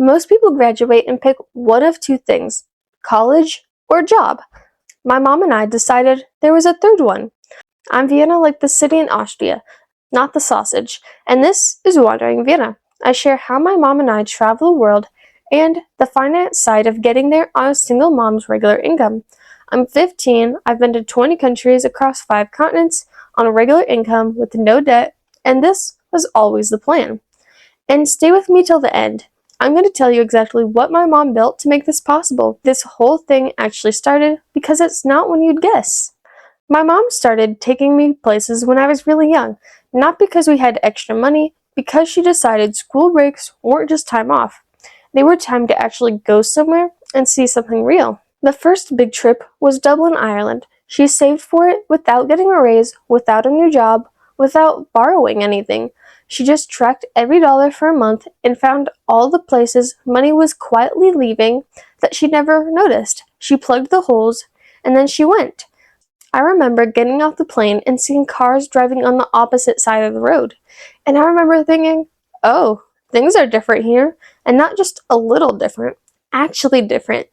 Most people graduate and pick one of two things: college or job. My mom and I decided there was a third one. I'm Vienna like the city in Austria, not the sausage, and this is Wandering Vienna. I share how my mom and I travel the world and the finance side of getting there on a single mom's regular income. I'm 15, I've been to 20 countries across 5 continents on a regular income with no debt, and this was always the plan. And stay with me till the end. I'm going to tell you exactly what my mom built to make this possible. This whole thing actually started because it's not when you'd guess. My mom started taking me places when I was really young, not because we had extra money, because she decided school breaks weren't just time off. They were time to actually go somewhere and see something real. The first big trip was Dublin, Ireland. She saved for it without getting a raise, without a new job, without borrowing anything. She just tracked every dollar for a month and found all the places money was quietly leaving that she never noticed. She plugged the holes, and then she went. I remember getting off the plane and seeing cars driving on the opposite side of the road. And I remember thinking, oh, things are different here. And not just a little different, actually different.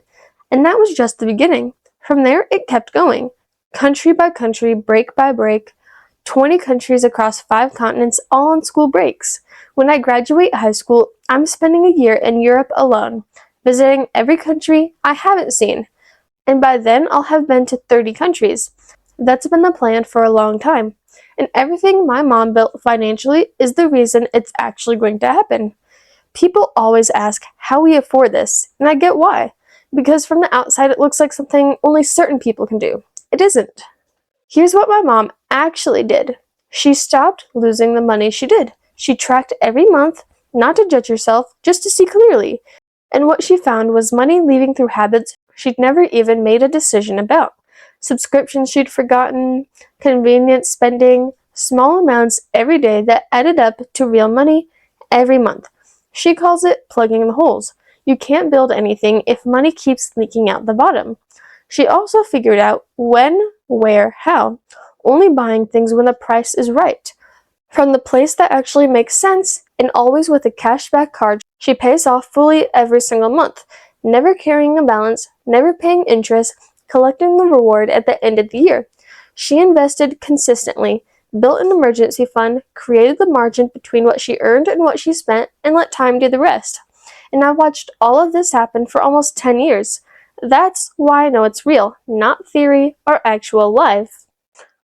And that was just the beginning. From there, it kept going. Country by country, break by break. 20 countries across 5 continents, all on school breaks. When I graduate high school, I'm spending a year in Europe alone, visiting every country I haven't seen. And by then, I'll have been to 30 countries. That's been the plan for a long time. And everything my mom built financially is the reason it's actually going to happen. People always ask how we afford this, and I get why. Because from the outside, it looks like something only certain people can do. It isn't. Here's what my mom actually did. She stopped losing the money she did. She tracked every month, not to judge herself, just to see clearly. And what she found was money leaving through habits she'd never even made a decision about. Subscriptions she'd forgotten, convenience spending, small amounts every day that added up to real money every month. She calls it plugging the holes. You can't build anything if money keeps leaking out the bottom. She also figured out when, where, how, only buying things when the price is right. From the place that actually makes sense, and always with a cashback card she pays off fully every single month, never carrying a balance, never paying interest, collecting the reward at the end of the year. She invested consistently, built an emergency fund, created the margin between what she earned and what she spent, and let time do the rest. And I watched all of this happen for almost 10 years. That's why I know it's real, not theory or actual life.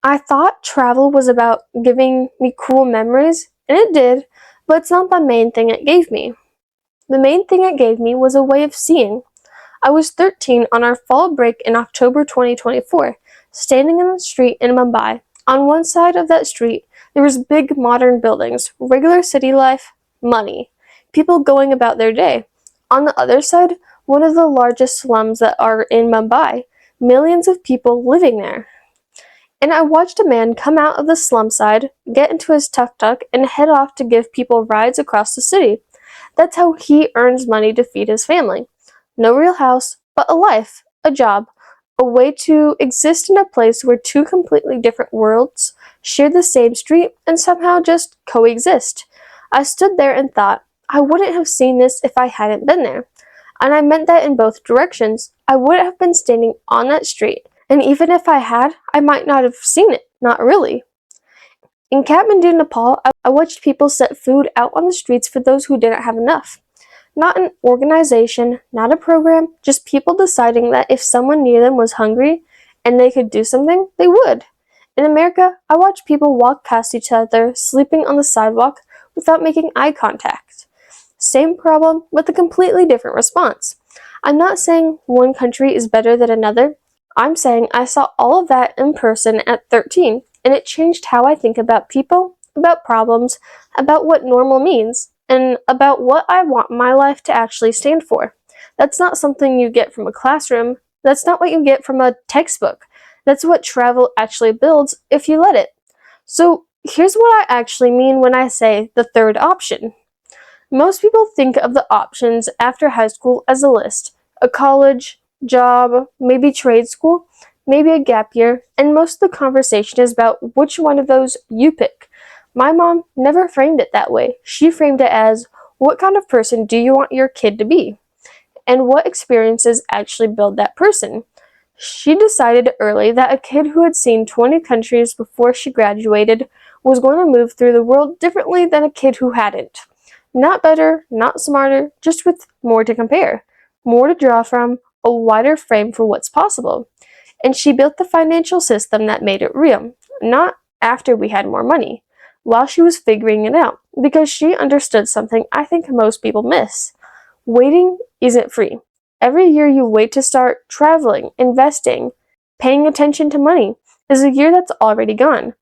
I thought travel was about giving me cool memories, and it did, but it's not the main thing it gave me. The main thing it gave me was a way of seeing. I was 13 on our fall break in October 2024, standing in the street in Mumbai. On one side of that street, there was big modern buildings, regular city life, money, people going about their day. On the other side, one of the largest slums that are in Mumbai, millions of people living there. And I watched a man come out of the slum side, get into his tuk-tuk, and head off to give people rides across the city. That's how he earns money to feed his family. No real house, but a life, a job, a way to exist in a place where 2 completely different worlds share the same street and somehow just coexist. I stood there and thought, I wouldn't have seen this if I hadn't been there. And I meant that in both directions. I wouldn't have been standing on that street. And even if I had, I might not have seen it. Not really. In Kathmandu, Nepal, I watched people set food out on the streets for those who didn't have enough. Not an organization, not a program, just people deciding that if someone near them was hungry and they could do something, they would. In America, I watched people walk past each other, sleeping on the sidewalk without making eye contact. Same problem with a completely different response. I'm not saying one country is better than another. I'm saying I saw all of that in person at 13, and it changed how I think about people, about problems, about what normal means, and about what I want my life to actually stand for. That's not something you get from a classroom. That's not what you get from a textbook. That's what travel actually builds if you let it. So here's what I actually mean when I say the third option. Most people think of the options after high school as a list: a college, job, maybe trade school, maybe a gap year, and most of the conversation is about which one of those you pick. My mom never framed it that way. She framed it as, What kind of person do you want your kid to be? And what experiences actually build that person? She decided early that a kid who had seen 20 countries before she graduated was going to move through the world differently than a kid who hadn't. Not better, not smarter, just with more to compare, more to draw from, a wider frame for what's possible. And she built the financial system that made it real, not after we had more money, while she was figuring it out, because she understood something I think most people miss. Waiting isn't free. Every year you wait to start traveling, investing, paying attention to money is a year that's already gone.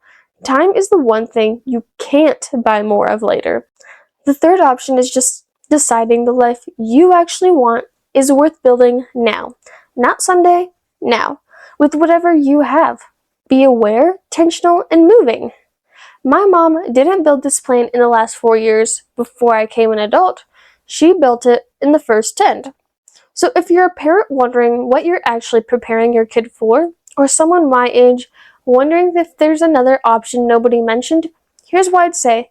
Time is the one thing you can't buy more of later. The third option is just deciding the life you actually want is worth building now. Not someday, now. With whatever you have. Be aware, intentional, and moving. My mom didn't build this plan in the last 4 years before I became an adult. She built it in the first 10. So if you're a parent wondering what you're actually preparing your kid for, or someone my age wondering if there's another option nobody mentioned, here's what I'd say.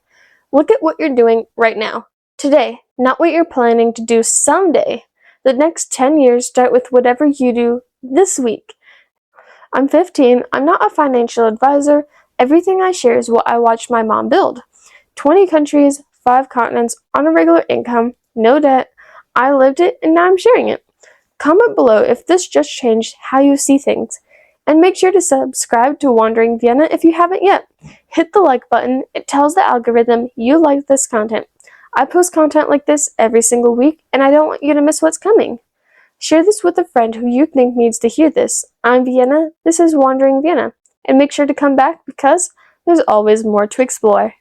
Look at what you're doing right now, today, not what you're planning to do someday. The next 10 years start with whatever you do this week. I'm 15, I'm not a financial advisor. Everything I share is what I watched my mom build. 20 countries, 5 continents, on a regular income, no debt. I lived it and now I'm sharing it. Comment below if this just changed how you see things. And make sure to subscribe to Wandering Vienna if you haven't yet. Hit the like button, it tells the algorithm you like this content. I post content like this every single week and I don't want you to miss what's coming. Share this with a friend who you think needs to hear this. I'm Vienna, this is Wandering Vienna, and make sure to come back because there's always more to explore.